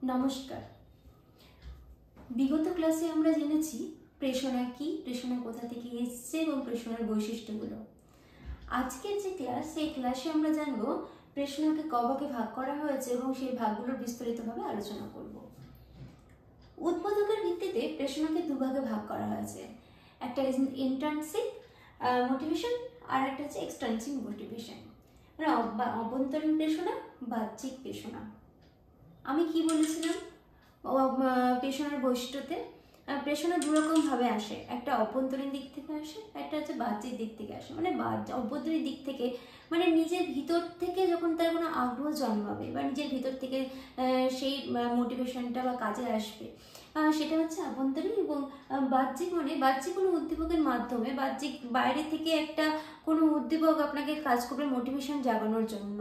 নমস্কার। বিগত ক্লাসে আমরা জেনেছি প্রেষণা কি, প্রেষণা কোথা থেকে এসেছে এবং প্রেষণার বৈশিষ্ট্যগুলো। আজকের যে ক্লাস, সেই ক্লাসে আমরা জানবো প্রেষণাকে কভাগে ভাগ করা হয়েছে এবং সেই ভাগগুলোর বিস্তারিতভাবে আলোচনা করব। উদ্বোধকের ভিত্তিতে প্রেষণাকে দুভাগে ভাগ করা হয়েছে। একটা ইন্ট্রিনসিক মোটিভেশন আর একটা হচ্ছে এক্সট্রিনসিক মোটিভেশন, মানে অভ্যন্তরীণ প্রেষণা, বাহ্যিক প্রেষণা। আমি কি বলেছিলাম প্রেষণার বৈশিষ্ট্যতে? প্রেষণা দুরকমভাবে আসে, একটা অভ্যন্তরীণ দিক থেকে আসে, একটা হচ্ছে বাহ্যিক দিক থেকে আসে। মানে অভ্যন্তরীণ দিক থেকে মানে নিজের ভিতর থেকে যখন তার কোনো আগ্রহ জন্মাবে বা নিজের ভিতর থেকে সেই মোটিভেশনটা বা কাজে আসবে, সেটা হচ্ছে অভ্যন্তরীণ। এবং বাহ্যিক মানে বাহ্যিক কোনো উদ্দীপকের মাধ্যমে, বাহ্যিক বাইরে থেকে একটা কোনো উদ্দীপক আপনাকে কাজ করবে মোটিভেশন জাগানোর জন্য,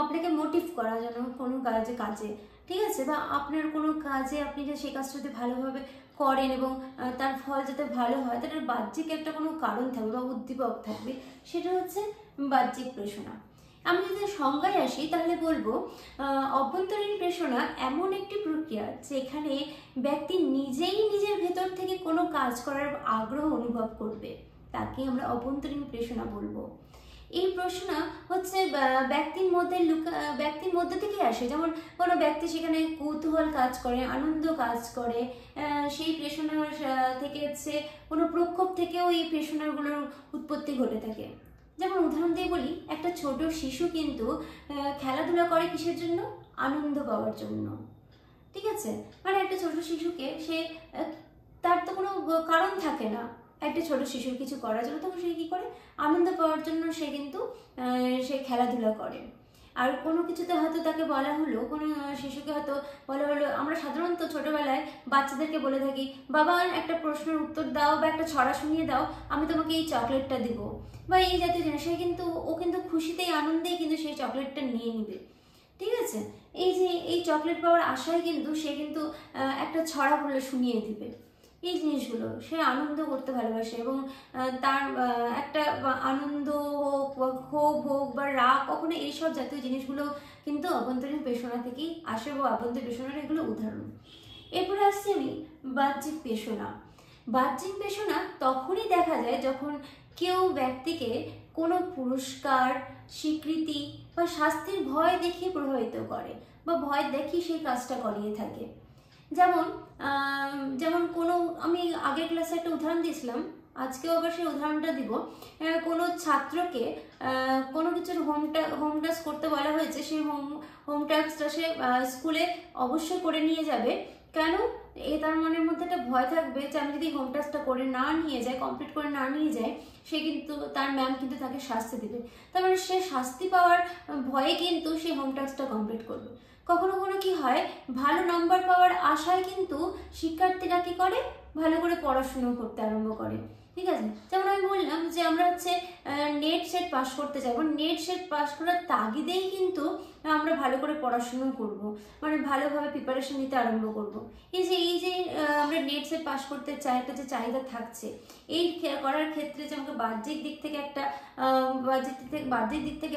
আপনাকে মোটিভ করার জন্য কোনো কাজে, ঠিক আছে? বা আপনার কোনো কাজে আপনি যে সেই কাজটা যদি ভালোভাবে করেন এবং তার ফল যাতে ভালো হয়, তার বাহ্যিক একটা কোনো কারণ থাকবে বা উদ্দীপক থাকবে, সেটা হচ্ছে বাহ্যিক প্রেষণা। আমি যদি সংজ্ঞায় আসি তাহলে বলবো অভ্যন্তরীণ প্রেষণা এমন একটি প্রক্রিয়া যেখানে ব্যক্তি নিজেই নিজের ভেতর থেকে কোনো কাজ করার আগ্রহ অনুভব করবে, তাকে আমরা অভ্যন্তরীণ প্রেষণা বলবো। এই প্রশ্ন হচ্ছে ব্যক্তির মধ্যে থেকে আসে। যেমন কোনো ব্যক্তি সেখানে কৌতূহল কাজ করে, আনন্দ কাজ করে, সেই প্রেষণার থেকে হচ্ছে কোনো প্রক্ষোভ থেকেও এই প্রেষণাগুলোর উৎপত্তি ঘটে থাকে। যেমন উদাহরণ দিয়ে বলি, একটা ছোট শিশু কিন্তু খেলাধুলা করে কিসের জন্য? আনন্দ পাওয়ার জন্য, ঠিক আছে? মানে একটা ছোট শিশুকে তার তো কোনো কারণ থাকে না একটা ছোট শিশুর কিছু করার জন্য, তখন সে কি করে? আনন্দ পাওয়ার জন্য সে কিন্তু সে খেলাধুলা করে। আর কোনো কিছুতে হয়তো তাকে বলা হলো, কোনো শিশুকে হয়তো বলা হলো, আমরা সাধারণত ছোটবেলায় বাচ্চাদেরকে বলে থাকি, বাবা একটা প্রশ্নের উত্তর দাও বা একটা ছড়া শুনিয়ে দাও, আমি তোমাকে এই চকলেটটা দিব, বা এই জাতীয় জিনিস। ও কিন্তু খুশিতেই আনন্দেই কিন্তু সেই চকলেটটা নিয়ে নিবে, ঠিক আছে? এই যে এই চকলেট পাওয়ার আশায় কিন্তু সে কিন্তু একটা ছড়া বলে শুনিয়ে দিবে। এই জিনিসগুলো সে আনন্দ করতে ভালোবাসে এবং তার একটা আনন্দ হোক বা ক্ষোভ হোক বা রাগ, কখনো এইসব জাতীয় জিনিসগুলো কিন্তু অভ্যন্তরীণ প্রেষণা থেকেই আসে বা অভ্যন্তরীণ প্রেষণার এগুলো উদাহরণ। এরপরে আসছি আমি বাহ্যিক প্রেষণা। বাহ্যিক প্রেষণা তখনই দেখা যায় যখন কেউ ব্যক্তিকে কোনো পুরস্কার, স্বীকৃতি বা শাস্তির ভয় দেখিয়ে প্রভাবিত করে বা ভয় দেখিয়ে সেই কাজটা করিয়ে থাকে। যেমন কোনো, আমি আগের ক্লাসে একটা উদাহরণ দিয়েছিলাম, আজকেও আবার সেই উদাহরণটা দিব। কোনো ছাত্রকে কোনো কিছুর হোম টাস্ক করতে বলা হয়েছে, সেই হোম টাস্কটা সে স্কুলে অবশ্যই করে নিয়ে যাবে। কেন? তার মনের মধ্যে একটা ভয় থাকবে যে আমি যদি হোম টাস্কটা করে না নিয়ে যাই, কমপ্লিট করে না নিয়ে যাই, সে কিন্তু তার ম্যাম কিন্তু তাকে শাস্তি দেবে। তার মানে সে শাস্তি পাওয়ার ভয়ে কিন্তু সে হোম টাস্কটা কমপ্লিট করবে। কখনো কখনো কি হয়, ভালো নাম্বার পাওয়ার আশায় কিন্তু শিক্ষার্থীরা কি করে? ভালো করে পড়াশুনো করতে আরম্ভ করে, ঠিক আছে? যেমন আমি বললাম যে আমরা হচ্ছে নেট সেট পাস করতে চাইবো, নেট সেট পাস করার তাগিদেই কিন্তু আমরা ভালো করে পড়াশুনো করব, মানে ভালোভাবে প্রিপারেশন নিতে আরম্ভ করব। এই যে আমরা নেট সেট পাস করতে চাই, একটা যে চাহিদা থাকছে, এই করার ক্ষেত্রে যে আমাকে বাহ্যিক দিক থেকে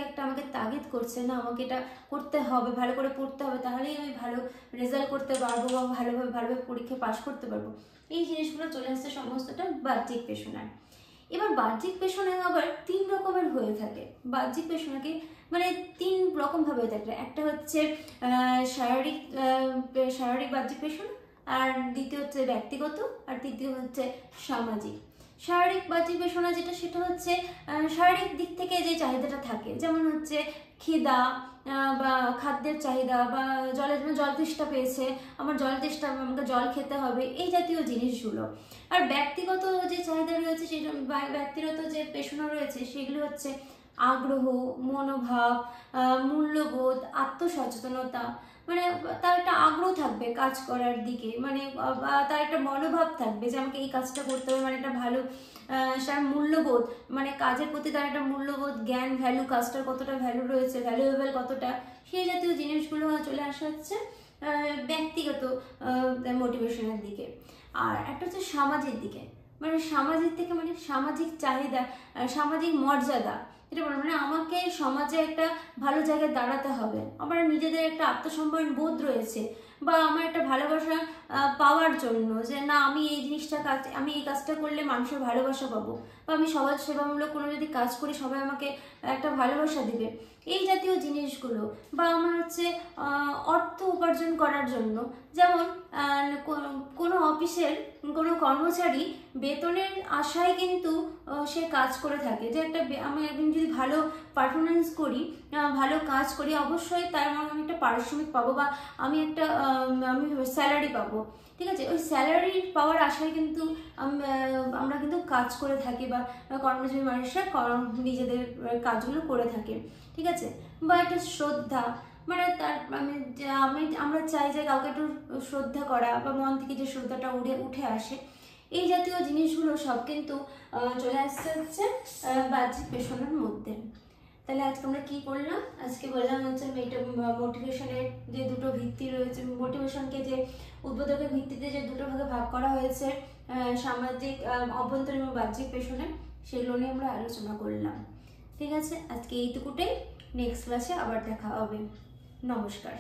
একটা আমাকে তাগিদ করছে, না আমাকে এটা করতে হবে, ভালো করে পড়তে হবে, তাহলেই আমি ভালো রেজাল্ট করতে পারবো বা ভালোভাবে পরীক্ষা পাস করতে পারবো। এই জিনিসগুলো চলে আসছে সমস্তটা বাহ্যিক প্রেষণায়। এবার বাহ্যিক প্রেষণা আবার 3 রকমের হয়ে থাকে। বাহ্যিক প্রেষণাকে মানে 3 রকম ভাবে হয়ে থাকে। একটা হচ্ছে শারীরিক বাহ্যিক প্রেষণা, আর দ্বিতীয় হচ্ছে ব্যক্তিগত, আর তৃতীয় হচ্ছে সামাজিক। শারীরিক বাহ্যিক প্রেষণা যেটা, সেটা হচ্ছে শারীরিক দিক থেকে যে চাহিদাটা থাকে, যেমন হচ্ছে খিদা বা খাদ্যের চাহিদা, বা জল তেষ্টা পেয়েছে, আমাকে জল খেতে হবে, এই জাতীয় জিনিসগুলো। আর ব্যক্তিগত যে চাহিদা রয়েছে, সেটা ব্যক্তিগত যে প্রেষণা রয়েছে, সেগুলো হচ্ছে আগ্রহ, মনোভাব, মূল্যবোধ, আত্মসচেতনতা। মানে তার একটা আগ্রহ থাকবে কাজ করার দিকে, মানে তার একটা মনোভাব থাকবে যে আমাকে এই কাজটা করতে হবে, মানে একটা ভালো তার মূল্যবোধ, মানে কাজের প্রতি তার একটা মূল্যবোধ, জ্ঞান, ভ্যালু, কাজটার কতটা ভ্যালু রয়েছে, ভ্যালুয়েবল কতটা, সেই জাতীয় জিনিসগুলো চলে আসা হচ্ছে ব্যক্তিগত মোটিভেশনের দিকে। আর একটা হচ্ছে সামাজিক দিকে, মানে সামাজিক থেকে মানে সামাজিক চাহিদা, সামাজিক মর্যাদা, এটা বলে মানে আমাকে সমাজে একটা ভালো জায়গায় দাঁড়াতে হবে, আমার নিজেদের একটা আত্মসম্মান বোধ রয়েছে, বা আমার একটা ভালোবাসা পাওয়ার জন্য, যে না আমি এই জিনিসটা কাজ, আমি এই কাজটা করলে মানুষের ভালোবাসা পাবো, বা আমি সমাজ সেবামূলক কোনো যদি কাজ করি সবাই আমাকে একটা ভালোবাসা দিবে, এই জাতীয় জিনিসগুলো। বা আমার হচ্ছে অর্থ উপার্জন করার জন্য, যেমন কোনো অফিসের কোনো কর্মচারী বেতনের আশায় কিন্তু সে কাজ করে থাকে, যে একটা আমি একদিন যদি ভালো পারফরমেন্স করি, ভালো কাজ করি, অবশ্যই তার আমি একটা পারিশ্রমিক পাবো, বা আমি একটা আমি স্যালারি পাবো, ঠিক আছে। ওই স্যালারি পাওয়ার আশায় কিন্তু আমরা কিন্তু কাজ করে থাকি, বা কর্মজীবী মানুষরা নিজেদের কাজগুলো করে থাকে, ঠিক আছে। বা একটা শ্রদ্ধা, মানে তার আমরা চাই যে কাউকে একটু শ্রদ্ধা করা, বা মন থেকে যে শ্রদ্ধাটা উঠে আসে, এই জাতীয় জিনিসগুলো সব কিন্তু চলে আসছে হচ্ছে বাহ্যিক পেশনের মধ্যে। তাহলে আজকে আমরা কি করলাম? আজকে বললাম হচ্ছে মোটিভেশনের যে দুটো ভিত্তি রয়েছে, মোটিভেশনকে যে উদ্বোধকের ভিত্তিতে যে দুটো ভাগে ভাগ করা হয়েছে, সামাজিক, অভ্যন্তরীণ এবং বাহ্যিক পেশনে, সেগুলো নিয়ে আমরা আলোচনা করলাম। ঠিক আছে, আজকে এইটুকুটাই। নেক্সট ক্লাসে আবার দেখা হবে। নমস্কার।